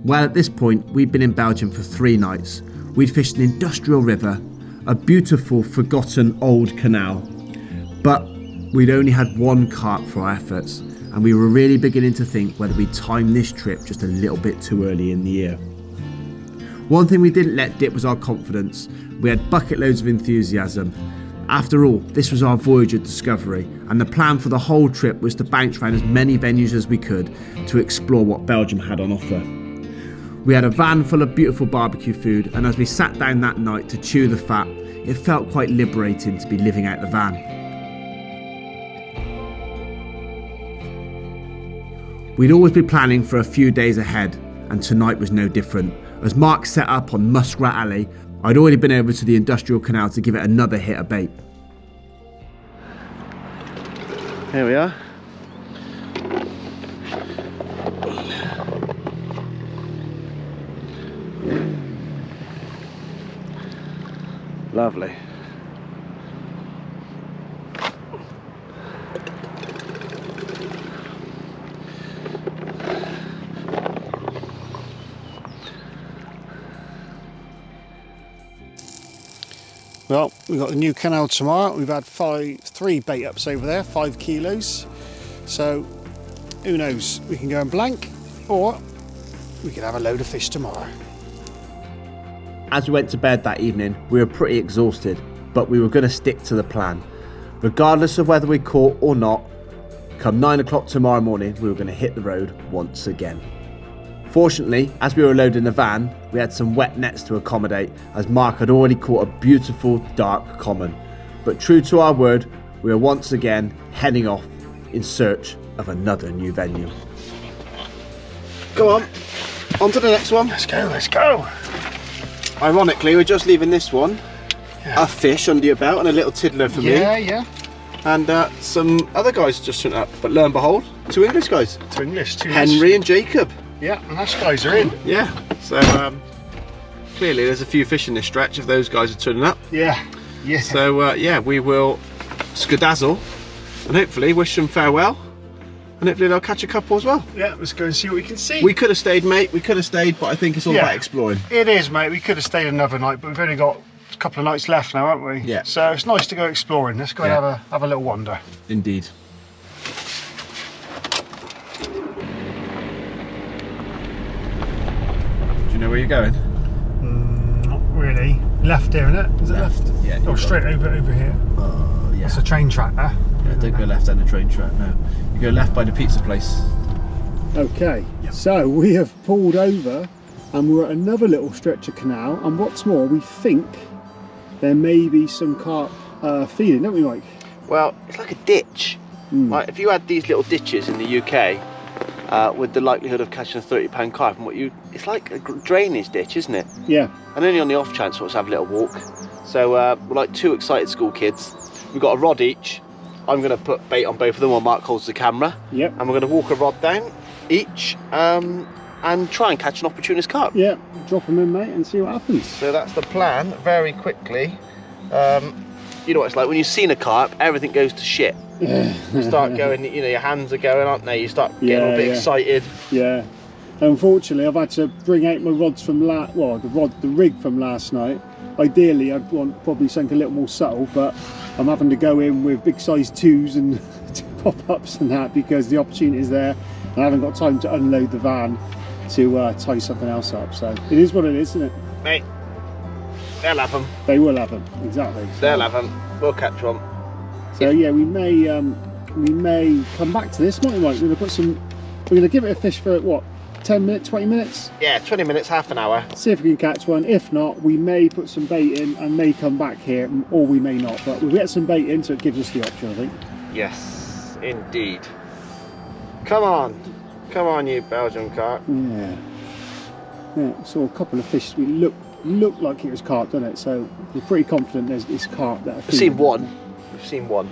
Well, at this point, we'd been in Belgium for 3 nights. We'd fished an industrial river, a beautiful, forgotten old canal. But we'd only had 1 carp for our efforts, and we were really beginning to think whether we'd timed this trip just a little bit too early in the year. One thing we didn't let dip was our confidence. We had bucket loads of enthusiasm. After all, this was our voyage of discovery, and the plan for the whole trip was to bounce around as many venues as we could to explore what Belgium had on offer. We had a van full of beautiful barbecue food, and as we sat down that night to chew the fat, it felt quite liberating to be living out the van. We'd always been planning for a few days ahead, and tonight was no different. As Mark set up on Muskrat Alley, I'd already been over to the industrial canal to give it another hit of bait. Here we are. Lovely. Well, we've got a new canal tomorrow. We've had 3 bait ups over there, 5 kilos. So, who knows? We can go in blank, or we can have a load of fish tomorrow. As we went to bed that evening, we were pretty exhausted, but we were going to stick to the plan. Regardless of whether we caught or not, come 9 o'clock tomorrow morning, we were going to hit the road once again. Fortunately, as we were loading the van, we had some wet nets to accommodate, as Mark had already caught a beautiful dark common. But true to our word, we were once again heading off in search of another new venue. Go on to the next one. Let's go. Ironically, we're just leaving this one, a fish under your belt and a little tiddler for me. Yeah. And some other guys just turned up, but lo and behold, 2 English guys. 2 English. Henry and Jacob. Yeah, and those guys are in. Yeah, so clearly there's a few fish in this stretch if those guys are turning up. Yeah. So yeah, we will skedazzle and hopefully wish them farewell, and hopefully they'll catch a couple as well. Yeah, let's go and see what we can see. We could have stayed, mate, but I think it's all about exploring. It is, mate. We could have stayed another night, but we've only got a couple of nights left now, haven't we? Yeah. So it's nice to go exploring. Let's go and have a little wander. Indeed. Do you know where you're going? Not really. Left here, innit? Is it left? Yeah. Or straight over here? Yeah. That's a train track there. Yeah, don't go left down the train track, no. You go left by the pizza place. Okay, so we have pulled over and we're at another little stretch of canal, and what's more, we think there may be some carp feeding, don't we, Mike? Well, it's like a ditch. Like if you had these little ditches in the UK, with the likelihood of catching a 30-pound carp, and it's like a drainage ditch, isn't it? Yeah. And only on the off chance let's have a little walk. So we're like 2 excited school kids. We've got a rod each. I'm going to put bait on both of them while Mark holds the camera. Yep. And we're going to walk a rod down each and try and catch an opportunist carp. Yeah, drop them in, mate, and see what happens. So that's the plan, very quickly. You know what it's like when you've seen a carp, everything goes to shit. You start going, you know, your hands are going, aren't they? You start getting a bit excited. Yeah. Unfortunately, I've had to bring out my rods from the rig from last night. Ideally, I'd want probably something a little more subtle, but I'm having to go in with big size 2s and pop-ups and that because the opportunity is there, and I haven't got time to unload the van to tie something else up. So it is what it is, isn't it? Mate, they'll have them. They will have them, exactly. So, they'll have them. We'll catch one. So yeah, we may come back to this, mightn't we, Mike? We're going to give it a fish for what, 10 minutes, 20 minutes? Yeah, 20 minutes, half an hour. See if we can catch one. If not, we may put some bait in and may come back here, or we may not. But we'll get some bait in, so it gives us the option, I think. Yes, indeed. Come on, you Belgian carp. Yeah. Saw a couple of fish. We look like it was carp, doesn't it? So we're pretty confident it's carp that. We've seen one.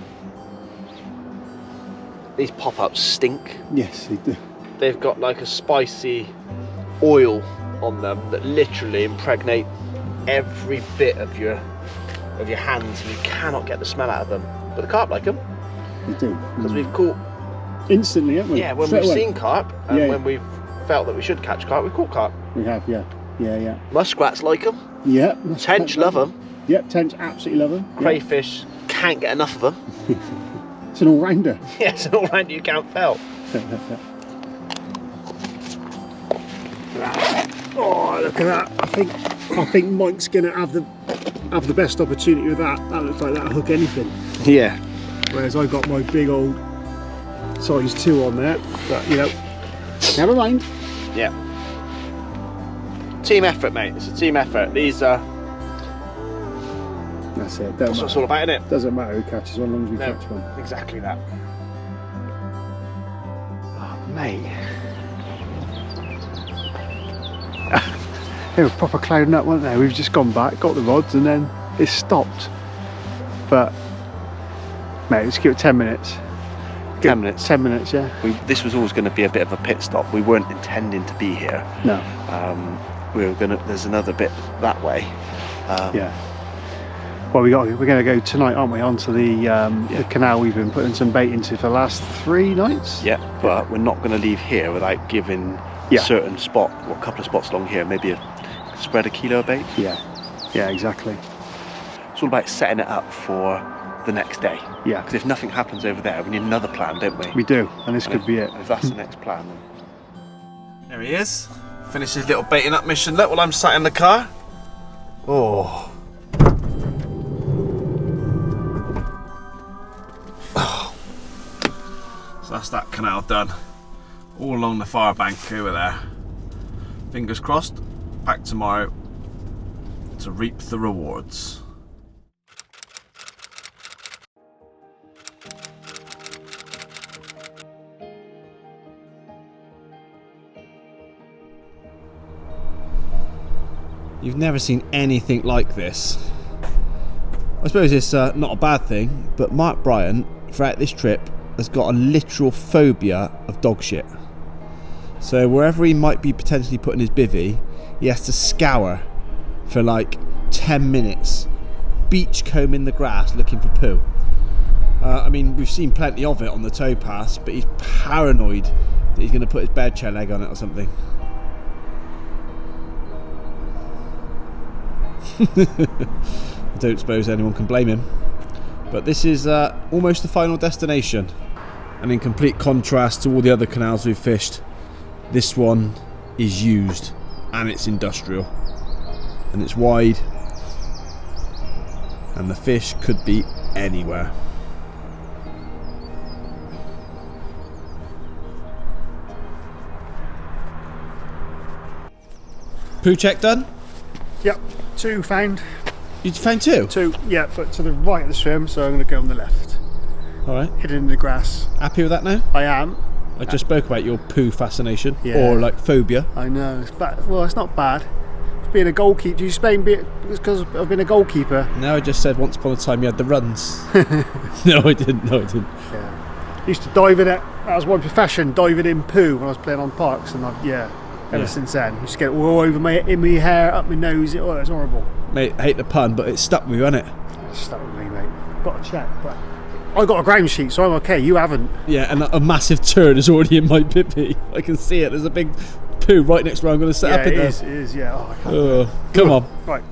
These pop-ups stink. Yes, they do. They've got like a spicy oil on them that literally impregnate every bit of your hands, and you cannot get the smell out of them. But the carp like them. They do. Because we've caught instantly, haven't we? Yeah, when we've seen carp and when we've felt that we should catch carp, we caught carp. We have, yeah. Yeah. Muskrats like them. Yeah. Tench love them. Yep, tench absolutely love them. Crayfish can't get enough of them. It's an all-rounder. Yeah, it's an all-round you can't fail. Oh, look at that! I think Mike's gonna have the best opportunity with that. That looks like that'll hook anything. Yeah. Whereas I've got my big old size 2 on there, but you know, never mind. Yeah. Team effort, mate. It's a team effort. These are. That's it. That's what it's all about, isn't it? Doesn't matter who catches one, as long as we catch one. Exactly that. Oh, mate. They were proper clouding up, weren't they? We've just gone back, got the rods, and then it stopped. But, mate, let's give it 10 minutes. 10 minutes? 10 minutes, yeah. This was always going to be a bit of a pit stop. We weren't intending to be here. No. There's another bit that way. Yeah. Well, we're going to go tonight, aren't we, onto the canal we've been putting some bait into for the last 3 nights? Yeah, but we're not going to leave here without giving a certain spot, or a couple of spots along here, maybe spread a kilo of bait. Yeah, exactly. It's all about setting it up for the next day. Yeah. Because if nothing happens over there, we need another plan, don't we? We do, and this could be it. If that's the next plan, then... There he is. Finished his little baiting up mission. Look, while I'm sat in the car. Oh. So that's that canal done. All along the far bank over there. Fingers crossed, back tomorrow to reap the rewards. You've never seen anything like this. I suppose it's not a bad thing, but Mark Bryant, throughout this trip, has got a literal phobia of dog shit. So wherever he might be potentially putting his bivvy, he has to scour for like 10 minutes, beach combing the grass looking for poo. I mean, we've seen plenty of it on the towpaths, but he's paranoid that he's going to put his bed chair leg on it or something. I don't suppose anyone can blame him. But this is almost the final destination. And in complete contrast to all the other canals we've fished, this one is used and it's industrial. And it's wide. And the fish could be anywhere. Poo check done? Yep, 2 found. You found 2? 2, yeah, but to the right of the swim, so I'm going to go on the left. Alright. Hidden in the grass. Happy with that now? I am. I just spoke about your poo fascination, Yeah. or like phobia. I know, it's bad. Well, it's not bad. It's being a goalkeeper. Do you explain it's because I've been a goalkeeper? No, I just said once upon a time you had the runs. No, I didn't. Yeah. Used to dive in it. That was my profession, diving in poo when I was playing on parks, and ever since then, used to get it all over my hair, up my nose. It was horrible. Mate, I hate the pun, but it stuck with you, hasn't it? It stuck with me, mate. Got to check, but I got a ground sheet, so I'm okay. You haven't. Yeah, and a massive turd is already in my pippy. I can see it. There's a big poo right next to where I'm going to set up in there. It is, yeah. Oh, I can't. Come on. Right.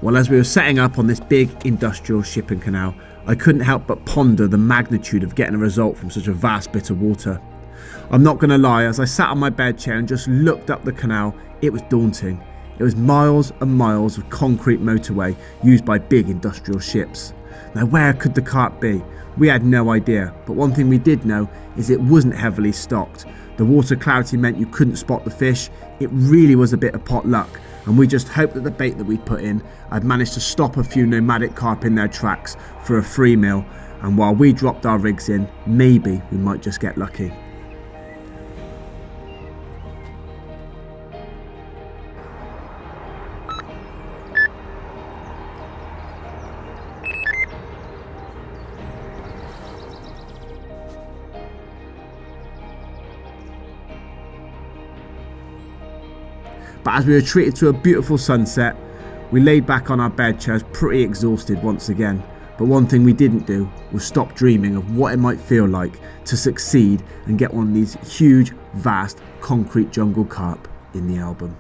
Well, as we were setting up on this big industrial shipping canal, I couldn't help but ponder the magnitude of getting a result from such a vast bit of water. I'm not going to lie, as I sat on my bed chair and just looked up the canal, it was daunting. It was miles and miles of concrete motorway used by big industrial ships. Now, where could the carp be? We had no idea, but one thing we did know is it wasn't heavily stocked. The water clarity meant you couldn't spot the fish. It really was a bit of pot luck, and we just hoped that the bait that we'd put in had managed to stop a few nomadic carp in their tracks for a free meal, and while we dropped our rigs in, maybe we might just get lucky. But as we were treated to a beautiful sunset, we laid back on our bed chairs pretty exhausted once again. But one thing we didn't do was stop dreaming of what it might feel like to succeed and get one of these huge, vast, concrete jungle carp in the album.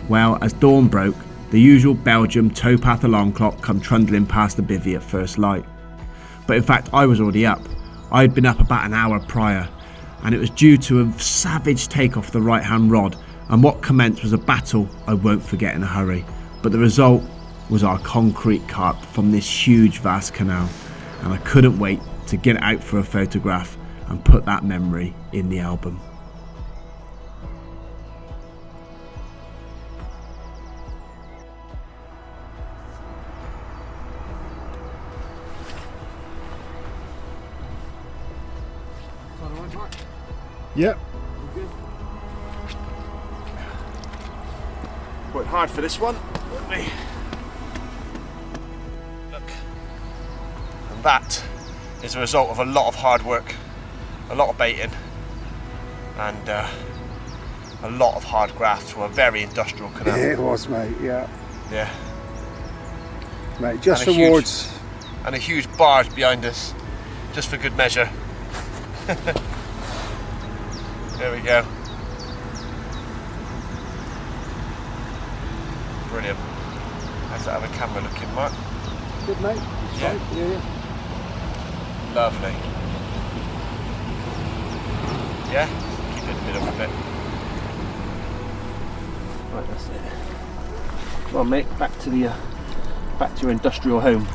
Well, as dawn broke, the usual Belgium towpath alarm clock come trundling past the bivvy at first light. But in fact, I was already up. I had been up about an hour prior, and it was due to a savage take off the right-hand rod, and what commenced was a battle I won't forget in a hurry. But the result was our concrete carp from this huge, vast canal, and I couldn't wait to get it out for a photograph and put that memory in the album. Yep. Worked hard for this one, didn't we? Look. And that is a result of a lot of hard work, a lot of baiting, and a lot of hard graft to a very industrial canal. Yeah, it was, mate, yeah. Yeah. Mate, just and rewards. And a huge barge behind us, just for good measure. There we go. Brilliant. How's that other camera looking, Mark? Good, mate. Yeah. Right. Yeah. Lovely. Yeah? Keep it in the middle for a bit. Right, that's it. Come on, mate. Back to your industrial home.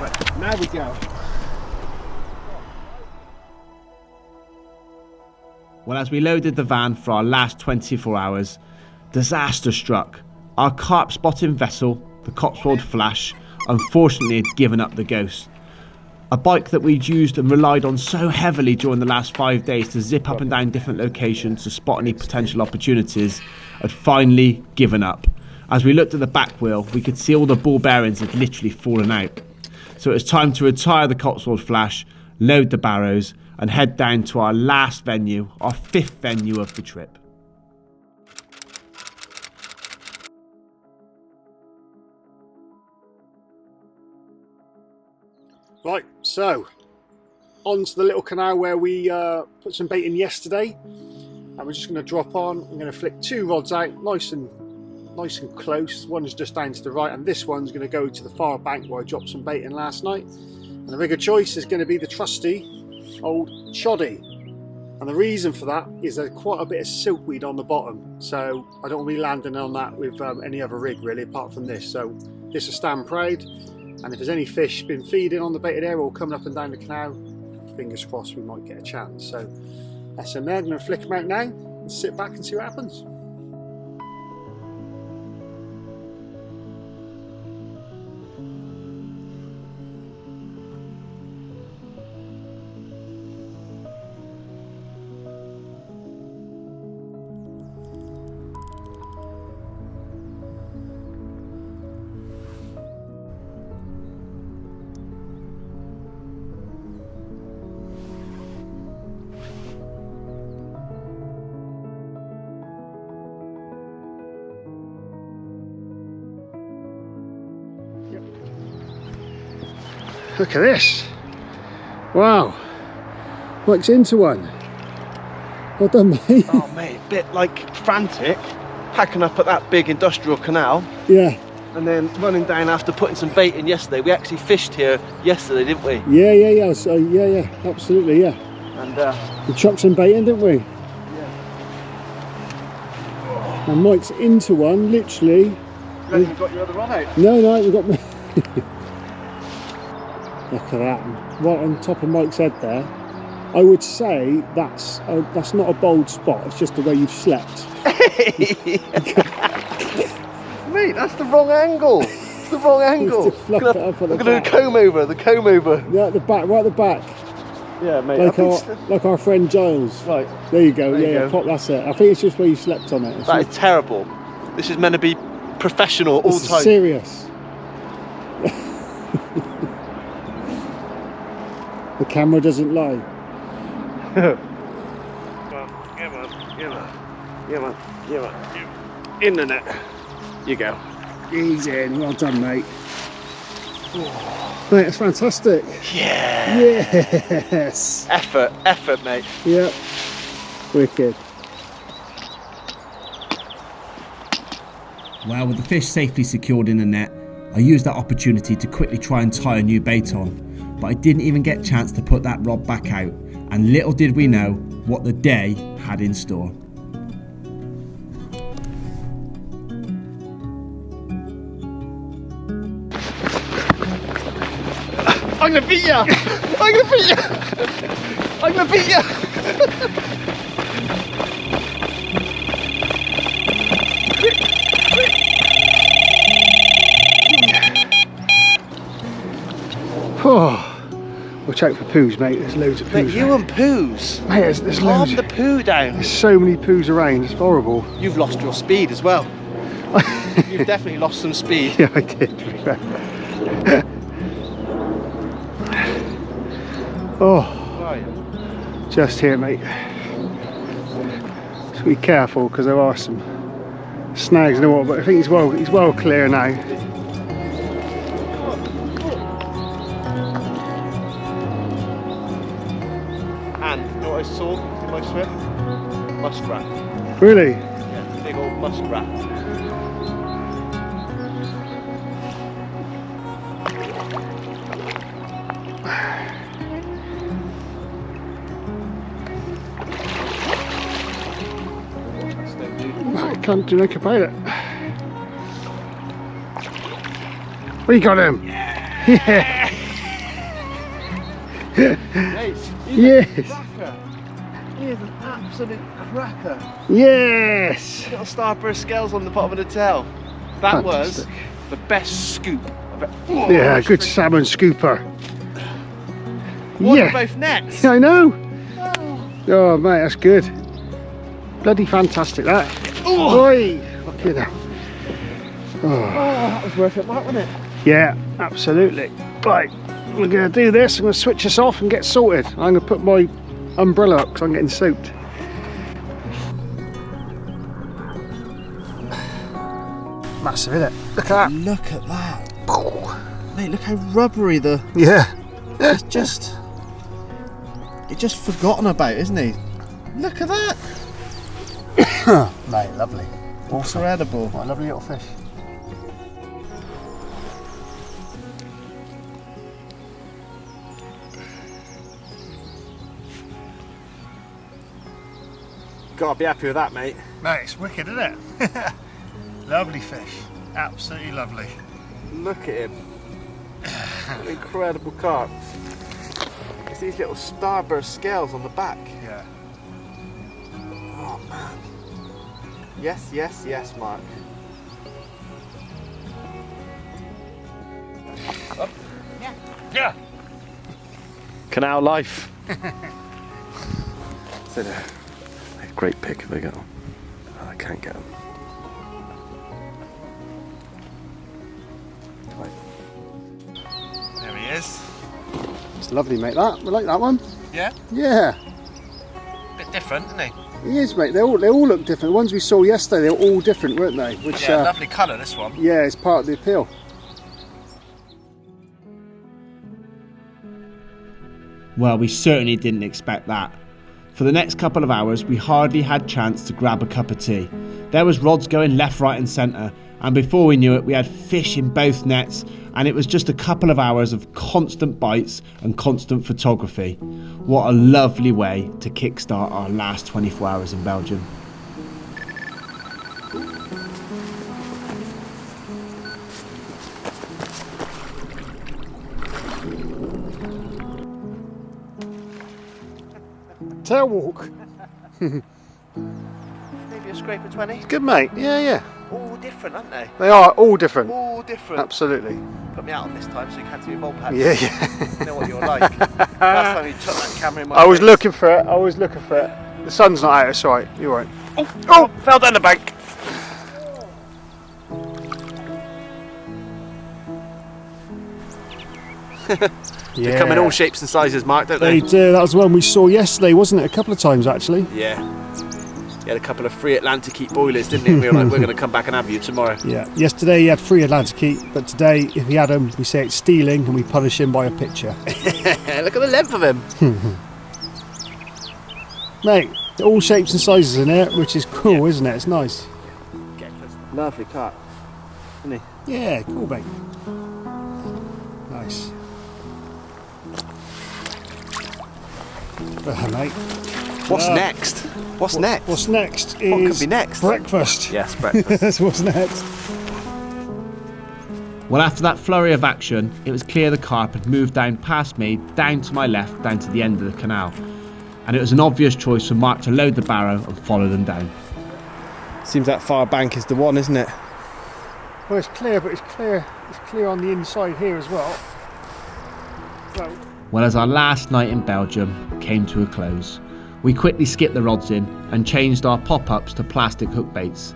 Right, now we go. Well, as we loaded the van for our last 24 hours, disaster struck. Our carp spotting vessel, the Cotswold Flash, unfortunately had given up the ghost. A bike that we'd used and relied on so heavily during the last 5 days to zip up and down different locations to spot any potential opportunities had finally given up. As we looked at the back wheel, we could see all the ball bearings had literally fallen out. So it was time to retire the Cotswold Flash, load the barrows, and head down to our last venue, our 5th venue of the trip. Right, so on to the little canal where we put some bait in yesterday, and we're just going to drop on. I'm going to flick 2 rods out, nice and close. One's just down to the right, and this one's going to go to the far bank where I dropped some bait in last night. And the rig of choice is going to be the trusty old shoddy, and the reason for that is there's quite a bit of silkweed on the bottom, so I don't want to be landing on that with any other rig really apart from this. So this will stand proud, and if there's any fish been feeding on the baited area or coming up and down the canal, fingers crossed we might get a chance. So that's them there. I'm going to flick them out now and sit back and see what happens. Look at this. Wow. Works into one. Well done, mate. Oh mate, a bit like frantic, packing up at that big industrial canal. Yeah. And then running down after putting some bait in yesterday. We actually fished here yesterday, didn't we? Yeah. So yeah, absolutely, yeah. And we chucked some bait in, didn't we? yeah. And Mike's into one, literally. You haven't even got your other rod out. No, we got. Look at that, right on top of Mike's head there. I would say that's not a bold spot. It's just the way you've slept. Mate, that's the wrong angle. It's the wrong angle. I'm going to do the comb over. Yeah, at the back, right at the back. Yeah, mate. Like our friend Giles. Right. There you go. There you go. Pop, that's it. I think it's just where you slept on it. That is terrible. This is meant to be professional all This time. is serious. The camera doesn't lie. Come on. In the net. You go. Easy in. Well done, mate. Mate, that's fantastic. Yeah. Yes. Effort, mate. Yep. Wicked. Well, with the fish safely secured in the net, I used that opportunity to quickly try and tie a new bait on, but I didn't even get a chance to put that rod back out, and little did we know what the day had in store. I'm gonna beat ya! I'm gonna beat ya! Watch out for poos, mate. There's loads of poos. Mate, you and poos. Mate, there's Calm loads. the poo down. There's so many poos around. It's horrible. You've lost your speed as well. You've definitely lost some speed. Yeah, I did. Oh, Right. just here, mate. Just be careful because there are some snags in the water, but I think he's well clear now. And you know what I saw in my swim? Muskrat. Really? Yeah, big old muskrat. I can't do anything about it. We got him. Yeah. Yes. He is an absolute cracker. Yes. Little starburst scales on the bottom of the tail. That was Fantastic. the best scoop I've ever. Yeah, good salmon scooper. One Yeah. of both nets. I know. Oh, mate, that's good. Bloody fantastic, that. Oi! Fucking hell. Oh, that was worth it, Mark, wasn't it? Yeah, absolutely. Right, we're going to do this. I'm going to switch this off and get sorted. I'm going to put my umbrella up because I'm getting soaked. Massive, isn't it? Look at that. Look at that. Mate, look how rubbery the. Yeah. It's just forgotten about, isn't he? Look at that. Mate, lovely. Awesome. Incredible. What a lovely little fish. Gotta be happy with that, mate. Mate, it's wicked, isn't it? Lovely fish. Absolutely lovely. Look at him. Incredible carp. It's these little starburst scales on the back. Yeah. Oh man. Yes, yes, yes, Mark. Up. Yeah. Canal life. So there. A great pick if I get them. Oh, I can't get them. There he is. It's lovely, mate, that. I like that one. Yeah? Yeah. Bit different, isn't he? He is, mate. They all look different. The ones we saw yesterday, they were all different, weren't they? Which, Yeah, lovely colour, this one. yeah, it's part of the appeal. Well, we certainly didn't expect that. For the next couple of hours, we hardly had chance to grab a cup of tea. There was rods going left, right and centre, and before we knew it, we had fish in both nets, and it was just a couple of hours of constant bites and constant photography. What a lovely way to kickstart our last 24 hours in Belgium. tail walk. Maybe a scraper 20. Good, mate. Yeah, yeah. All different, aren't they? They are all different. All different. Absolutely. Put me out on this time so you can't see me bolt patch. Yeah, yeah. You know what you're like. Last time you took that camera in my I was face. looking for it. I was looking for it. The sun's not out. It's all right. You're right. Oh, fell down the bank. They come in all shapes and sizes, Mark, don't They they? do. That was the one we saw yesterday, wasn't it? A couple of times, actually. Yeah. He had a couple of free Atlantic heat boilers, didn't he? We were like, we're going to come back and have you tomorrow. Yeah. Yesterday he had 3 Atlantic heat, but today, if he had them, we say it's stealing and we punish him by a picture. Look at the length of him. Mate, all shapes and sizes in here, which is cool, isn't it? It's nice. Lovely carp, isn't he? Yeah, cool, mate. Nice. Mate. What's next? What's next? What's next is What could be next? breakfast. Yes, breakfast. That's what's next. Well, after that flurry of action, it was clear the carp had moved down past me, down to my left, down to the end of the canal. And it was an obvious choice for Mark to load the barrow and follow them down. Seems that far bank is the one, isn't it? Well, it's clear, but it's clear on the inside here as well. Well, as our last night in Belgium came to a close, we quickly skipped the rods in and changed our pop-ups to plastic hook baits,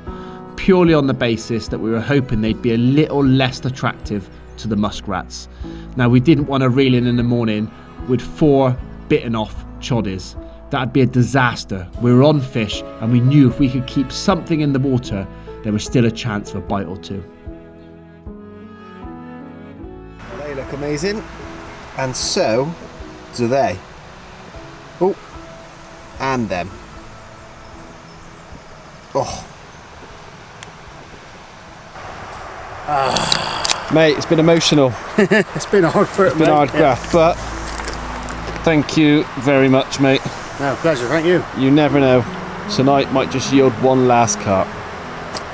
purely on the basis that we were hoping they'd be a little less attractive to the muskrats. Now, we didn't want to reel in the morning with 4 bitten off choddies. That'd be a disaster. We were on fish and we knew if we could keep something in the water, there was still a chance of a bite or two. They look amazing, and so do they. Oh, and them. Oh. Mate, it's been emotional. It's been hard for it, It's been hard graft, but thank you very much, mate. No, pleasure, thank you. You never know. Tonight might just yield one last carp.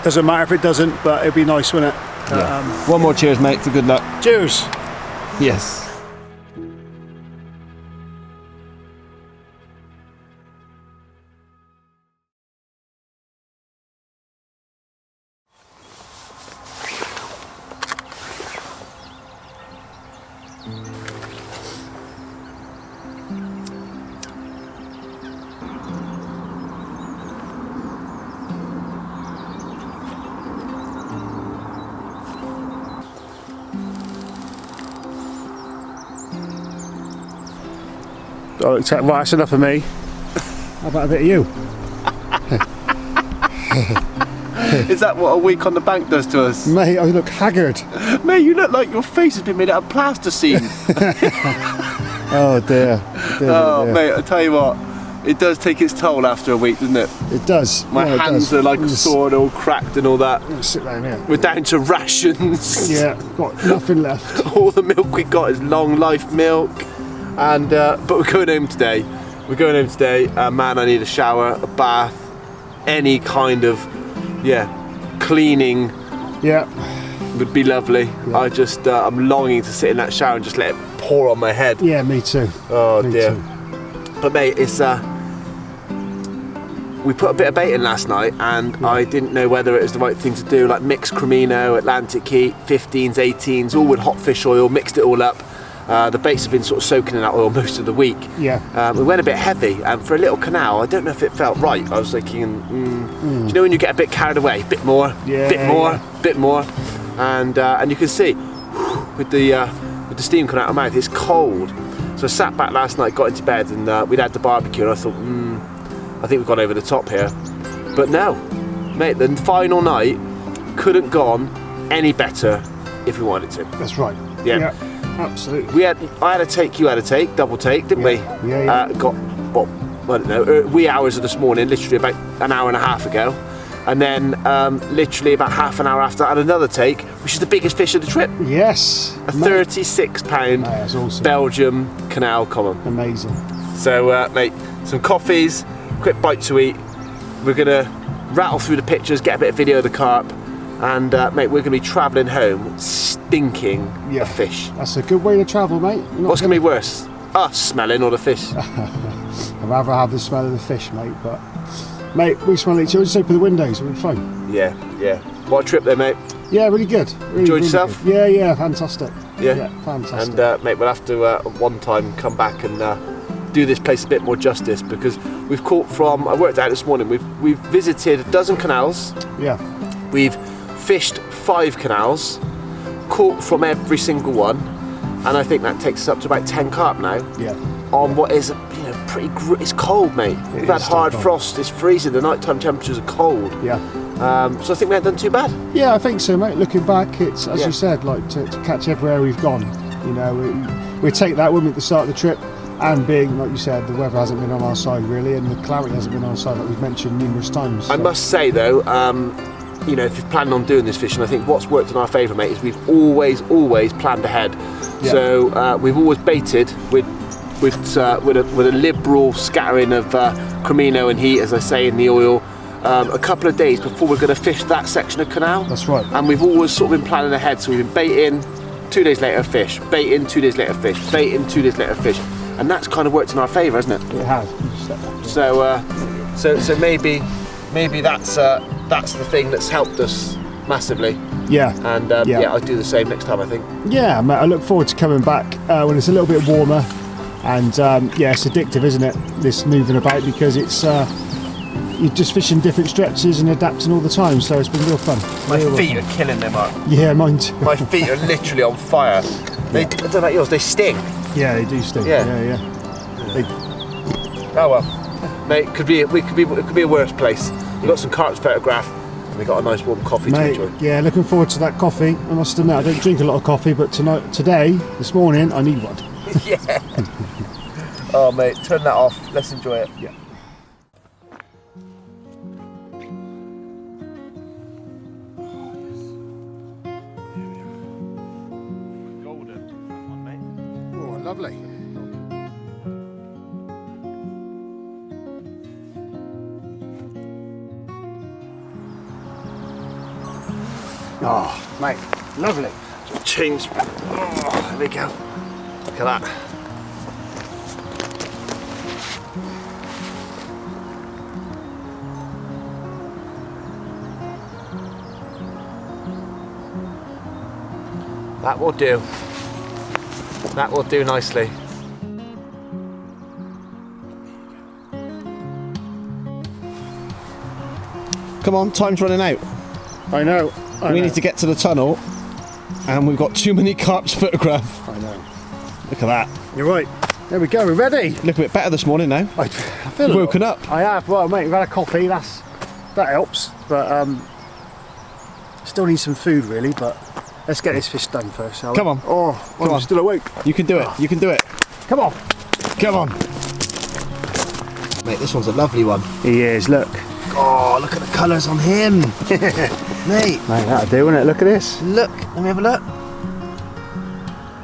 Doesn't matter if it doesn't, but it'd be nice, wouldn't it? Yeah. One more cheers, mate, for good luck. Cheers. Yes. Oh, right, that's enough of me. How about a bit of you? Is that what a week on the bank does to us? Mate, I look haggard. Mate, you look like your face has been made out of plasticine. Oh dear. Oh, mate, I tell you what, it does take its toll after a week, doesn't it? It does. My hands are like sore and all cracked and all that. Sit down here. We're down to rations. Yeah, got nothing left. All the milk we got is long life milk. And but we're going home today. Man, I need a shower, a bath, any kind of cleaning. Yeah. Would be lovely. Yeah. I just I'm longing to sit in that shower and just let it pour on my head. Yeah, me too. Oh me dear. Too. But mate, it's we put a bit of bait in last night and I didn't know whether it was the right thing to do, like mixed Cremino, Atlantic heat, 15s, 18s, all with hot fish oil, mixed it all up. The baits have been sort of soaking in that oil most of the week. Yeah. We went a bit heavy, and for a little canal, I don't know if it felt right. I was thinking, do you know when you get a bit carried away? Bit more, bit more, and you can see with the steam coming out of my mouth, it's cold. So I sat back last night, got into bed, and we'd had the barbecue, and I thought, I think we've gone over the top here. But no, mate, the final night couldn't gone any better if we wanted to. That's right. Yeah. Absolutely. I had a take, you had a take, double take, didn't we? Yeah. Got, well, I don't know, wee hours of this morning, literally about an hour and a half ago. And then literally about half an hour after that, I had another take, which is the biggest fish of the trip. Yes. A 36 pound awesome. Belgium canal common. Amazing. So mate, some coffees, quick bite to eat. We're gonna rattle through the pictures, get a bit of video of the carp. And mate, we're going to be travelling home stinking of fish. That's a good way to travel, mate. What's going to be worse? Us smelling or the fish? I'd rather have the smell of the fish, mate. But mate, we smell each other. Just open the windows, we'll be fine. Yeah. What a trip there, mate. Yeah, really good. Really, Enjoyed really yourself? Good. Yeah, fantastic. Yeah, fantastic. And mate, we'll have to one time come back and do this place a bit more justice, because we've caught from. I worked out this morning. We've visited a dozen canals. Yeah. We've fished 5 canals, caught from every single one, and I think that takes us up to about 10 carp now. Yeah. On what is pretty. It's cold, mate. We've had hard frost. It's freezing. The nighttime temperatures are cold. Yeah. So I think we haven't done too bad. Yeah, I think so, mate. Looking back, it's as you said, like to catch everywhere we've gone. You know, we take that with me at the start of the trip, and being like you said, the weather hasn't been on our side really, and the clarity hasn't been on our side, like we've mentioned numerous times. So. I must say though, you know, if you're planning on doing this fishing, I think what's worked in our favour, mate, is we've always planned ahead. Yeah. So we've always baited with a liberal scattering of cremino and heat, as I say, in the oil. A couple of days before we're going to fish that section of canal. That's right. And we've always sort of been planning ahead, so we've been baiting, 2 days later fish, baiting, 2 days later fish, baiting, 2 days later fish, and that's kind of worked in our favour, hasn't it? It has. So maybe that's the thing that's helped us massively. Yeah. And yeah, I'll do the same next time, I think. Yeah, mate. I look forward to coming back when it's a little bit warmer, and yeah, it's addictive, isn't it? This moving about, because it's. You're just fishing different stretches and adapting all the time, so it's been real fun. My feet are killing them, Mark. Yeah, mine too. My feet are literally on fire. I don't know about yours, they sting. Yeah, they do sting. Yeah. Oh well, mate, it could be a worse place. We've got some Carp's photograph, and we got a nice warm coffee to enjoy. Yeah, looking forward to that coffee. I must admit, I don't drink a lot of coffee, but this morning, I need one. Yeah. Oh mate, turn that off. Let's enjoy it. Yeah. Lovely. Oh, mate, lovely. Change. Oh, there we go. Look at that. That will do. That will do nicely. Come on, time's running out. I know. We need to get to the tunnel, and we've got too many Carp's photograph. I know. Look at that. You're right. There we go, we're ready. Look a bit better this morning now. I feel woken up. I have. Well, mate, we've had a coffee. That helps. But still need some food, really. But let's get this fish done first, shall we? Come on. Oh, I'm still awake. You can do it. You can do it. Come on. Come on. Mate, this one's a lovely one. He is, look. Oh, look at the colours on him. Mate, that'll do, won't it? Look at this. Look, let me have a look.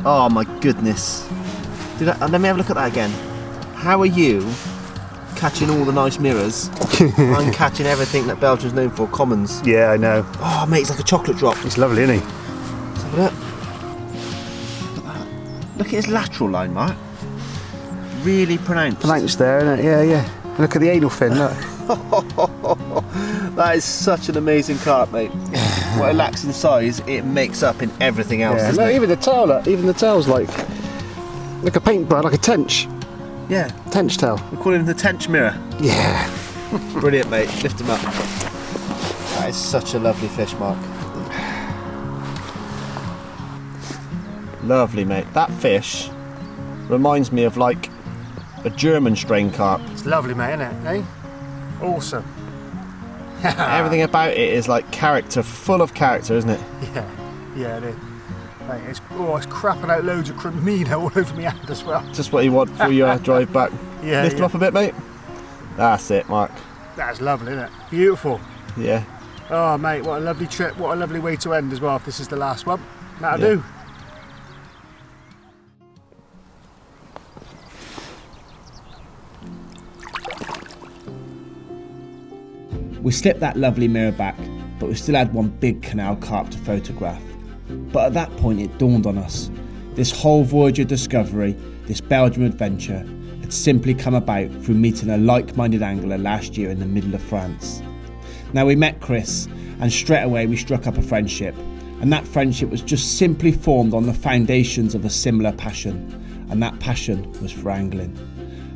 Oh my goodness. Let me have a look at that again. How are you catching all the nice mirrors? I'm catching everything that Belgium's known for, commons. Yeah, I know. Oh mate, it's like a chocolate drop. It's lovely, isn't he? Let's have a look. Look at that. Look at his lateral line, Mark. Really pronounced. Pronounced there, isn't it? Yeah, yeah. Look at the anal fin, look. That is such an amazing carp, mate. What it lacks in size, it makes up in everything else. Yeah, doesn't it? even the tail, look. Even the tail's like a paintbrush, like a tench. Yeah. Tench tail. We call him the tench mirror. Yeah. Brilliant, mate. Lift him up. That is such a lovely fish, Mark. Lovely, mate. That fish reminds me of like a German strain carp. It's lovely, mate, isn't it? Eh? Awesome. Everything about it is like character, full of character, isn't it? Yeah, yeah, it is. Mate, it's crapping out loads of cremino all over my hand as well. Just what you want before you drive back. Yeah. Lift him up a bit, mate. That's it, Mark. That's lovely, isn't it? Beautiful. Yeah. Oh, mate, what a lovely trip. What a lovely way to end as well, if this is the last one. That'll do. We slipped that lovely mirror back, but we still had one big canal carp to photograph. But at that point it dawned on us. This whole voyage of discovery, this Belgium adventure, had had simply come about through meeting a like-minded angler last year in the middle of France. Now we met Chris and straight away we struck up a friendship, and that friendship was just simply formed on the foundations of a similar passion, and that passion was for angling.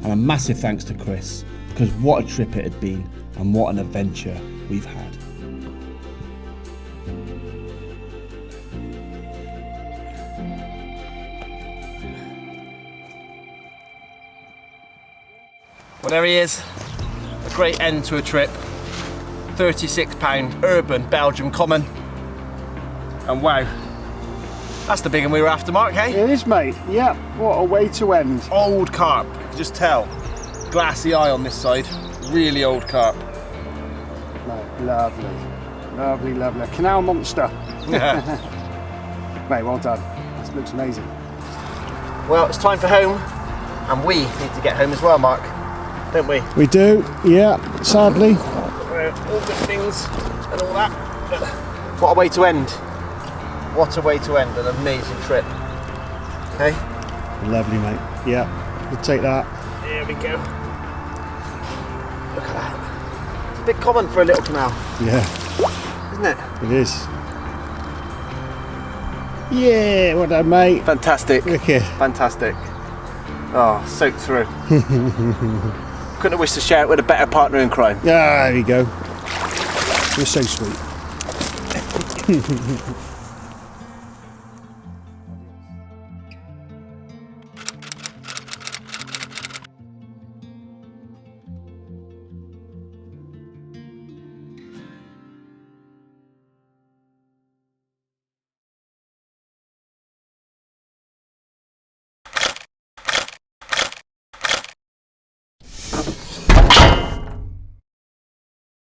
And a massive thanks to Chris, because what a trip it had been and what an adventure we've had. Well, there he is. A great end to a trip. 36-pound urban Belgium common. And wow, that's the big one we were after, Mark, hey? It is, mate. Yeah, what a way to end. Old carp, you can just tell. Glassy eye on this side. Really old carp. Mate, lovely. Lovely, lovely. Canal monster. Yeah. Mate, well done. This looks amazing. Well, it's time for home. And we need to get home as well, Mark. Don't we? We do, yeah, sadly. All good things and all that. What a way to end. What a way to end an amazing trip. Hey? Lovely, mate. Yeah, we'll take that. Here we go. Look at that. It's a bit common for a little canal, Yeah, isn't it? it is. Yeah, well done, mate. Fantastic. Wicked. Fantastic. Oh, soaked through. Couldn't have wished to share it with a better partner in crime. Ah, there you go. You're so sweet.